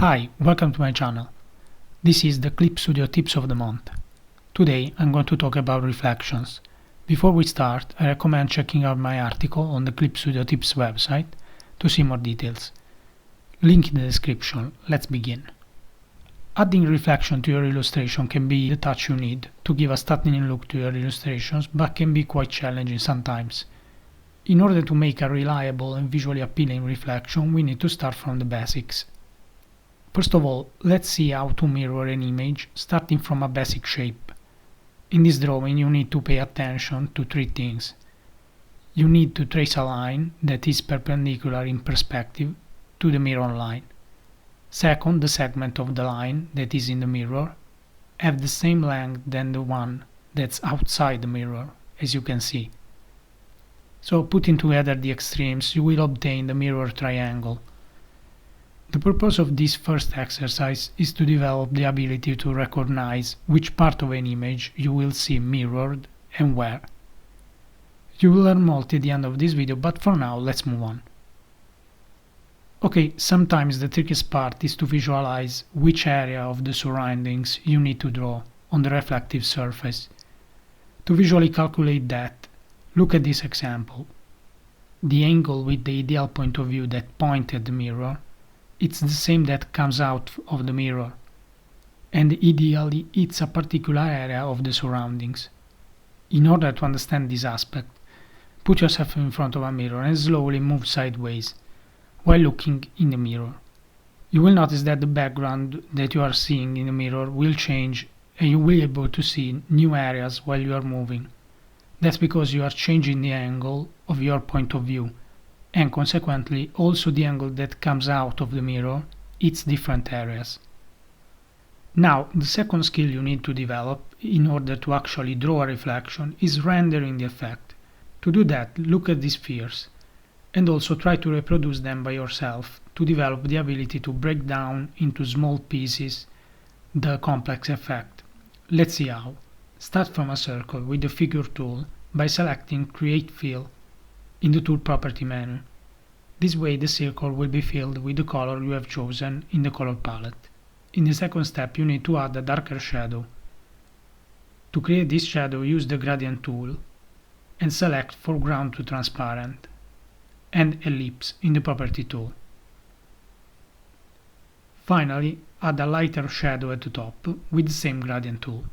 Hi, welcome to my channel. This is the Clip Studio Tips of the Month. Today I'm going to talk about reflections. Before we start, I recommend checking out my article on the Clip Studio Tips website to see more details. Link in the description. Let's begin. Adding reflection to your illustration can be the touch you need to give a stunning look to your illustrations, but can be quite challenging sometimes. In order to make a reliable and visually appealing reflection, we need to start from the basics. First of all, let's see how to mirror an image starting from a basic shape. In this drawing you need to pay attention to three things. You need to trace a line that is perpendicular in perspective to the mirror line. Second, the segment of the line that is in the mirror have the same length than the one that's outside the mirror, as you can see. So putting together the extremes you will obtain the mirror triangle. The purpose of this first exercise is to develop the ability to recognize which part of an image you will see mirrored and where. You will learn more at the end of this video, but for now let's move on. Okay, sometimes the trickiest part is to visualize which area of the surroundings you need to draw on the reflective surface. To visually calculate that, look at this example. The angle with the ideal point of view that points at the mirror, it's the same that comes out of the mirror, and ideally it's a particular area of the surroundings. In order to understand this aspect, put yourself in front of a mirror and slowly move sideways while looking in the mirror. You will notice that the background that you are seeing in the mirror will change and you will be able to see new areas while you are moving. That's because you are changing the angle of your point of view, and consequently also the angle that comes out of the mirror, it's different areas. Now, the second skill you need to develop in order to actually draw a reflection is rendering the effect. To do that, look at these spheres and also try to reproduce them by yourself to develop the ability to break down into small pieces the complex effect. Let's see how. Start from a circle with the figure tool by selecting Create Fill in the Tool Property menu. This way the circle will be filled with the color you have chosen in the color palette. In the second step you need to add a darker shadow. To create this shadow, use the Gradient tool and select Foreground to Transparent and Ellipse in the Property tool. Finally, add a lighter shadow at the top with the same Gradient tool.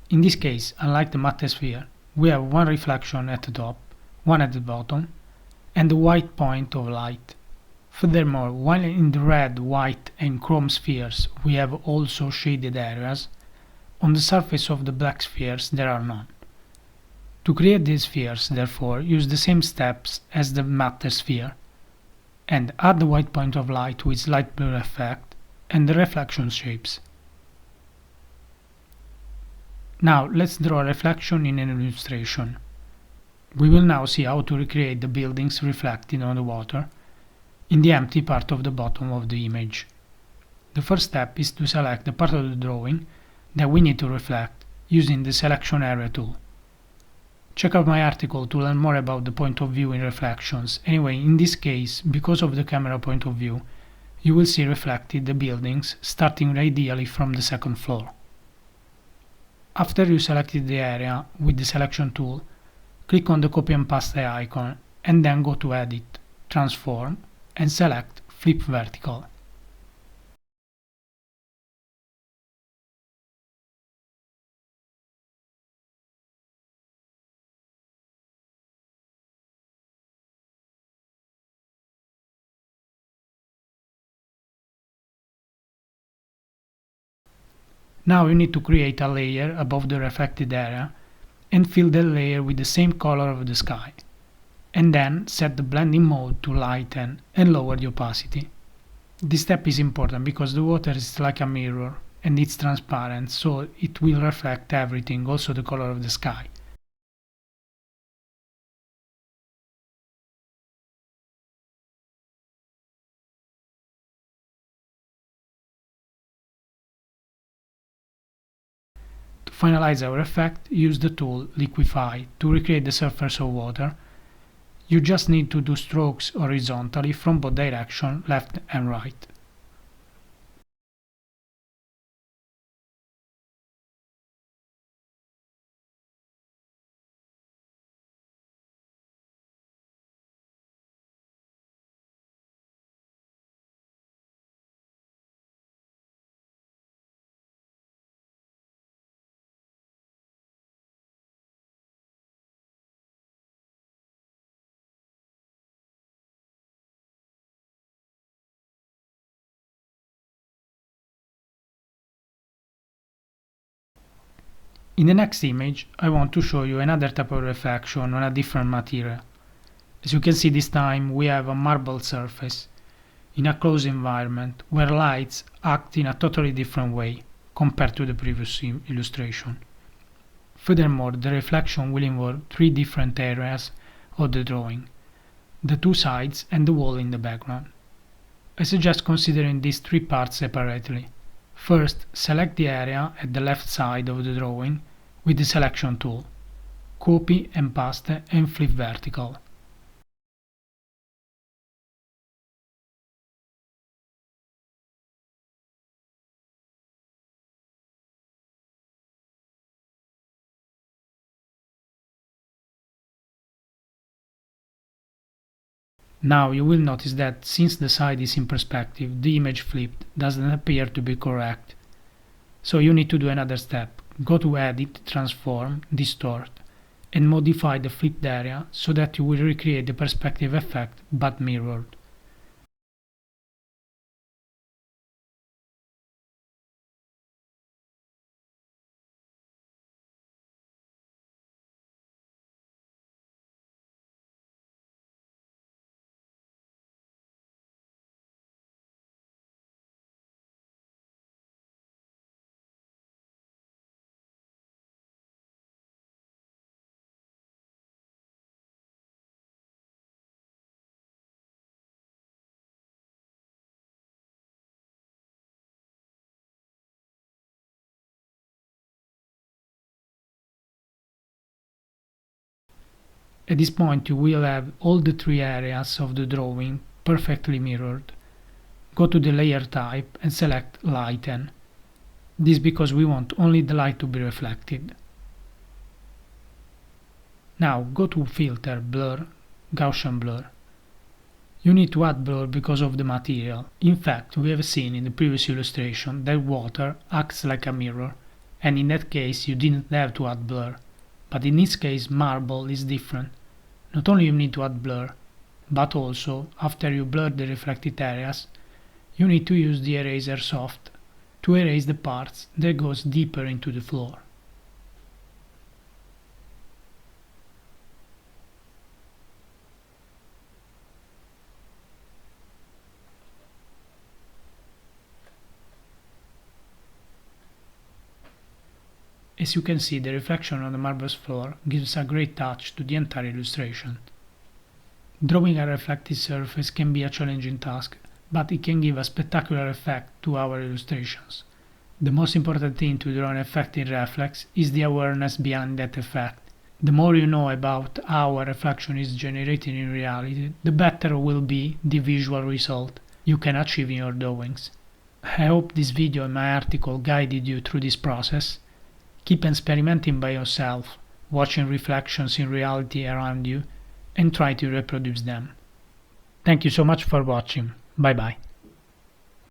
In this case, unlike the matte sphere, we have one reflection at the top, one at the bottom, and the white point of light. Furthermore, while in the red, white and chrome spheres we have also shaded areas, on the surface of the black spheres there are none. To create these spheres, therefore, use the same steps as the matte sphere, and add the white point of light with light blur effect and the reflection shapes. Now let's draw a reflection in an illustration. We will now see how to recreate the buildings reflected on the water in the empty part of the bottom of the image. The first step is to select the part of the drawing that we need to reflect using the Selection Area tool. Check out my article to learn more about the point of view in reflections. Anyway, in this case, because of the camera point of view, you will see reflected the buildings starting ideally from the second floor. After you selected the area with the Selection tool, click on the Copy and Paste icon and then go to Edit, Transform and select Flip Vertical. Now you need to create a layer above the reflected area and fill the layer with the same color of the sky, and then set the blending mode to lighten and lower the opacity. This step is important because the water is like a mirror and it's transparent, so it will reflect everything, also the color of the sky. To finalize our effect, use the tool Liquify to recreate the surface of water You just need to do strokes horizontally from both directions, left and right. In the next image, I want to show you another type of reflection on a different material. As you can see, this time we have a marble surface in a closed environment where lights act in a totally different way compared to the previous illustration. Furthermore, the reflection will involve three different areas of the drawing: the two sides and the wall in the background. I suggest considering these three parts separately. First, select the area at the left side of the drawing with the selection tool. Copy and paste and flip vertical. Now you will notice that since the side is in perspective, the image flipped doesn't appear to be correct. So you need to do another step. Go to Edit, Transform, Distort, and modify the flipped area so that you will recreate the perspective effect but mirrored. At this point you will have all the three areas of the drawing perfectly mirrored. Go to the layer type and select Lighten. This because we want only the light to be reflected. Now go to Filter, Blur, Gaussian Blur. You need to add blur because of the material. In fact, we have seen in the previous illustration that water acts like a mirror, and in that case you didn't have to add blur. But in this case marble is different. Not only you need to add blur, but also, after you blur the reflected areas, you need to use the eraser soft to erase the parts that goes deeper into the floor. As you can see, the reflection on the marble's floor gives a great touch to the entire illustration. Drawing a reflective surface can be a challenging task, but it can give a spectacular effect to our illustrations. The most important thing to draw an effective reflex is the awareness behind that effect. The more you know about how a reflection is generated in reality, the better will be the visual result you can achieve in your drawings. I hope this video and my article guided you through this process. Keep experimenting by yourself, watching reflections in reality around you, and try to reproduce them. Thank you so much for watching. Bye bye.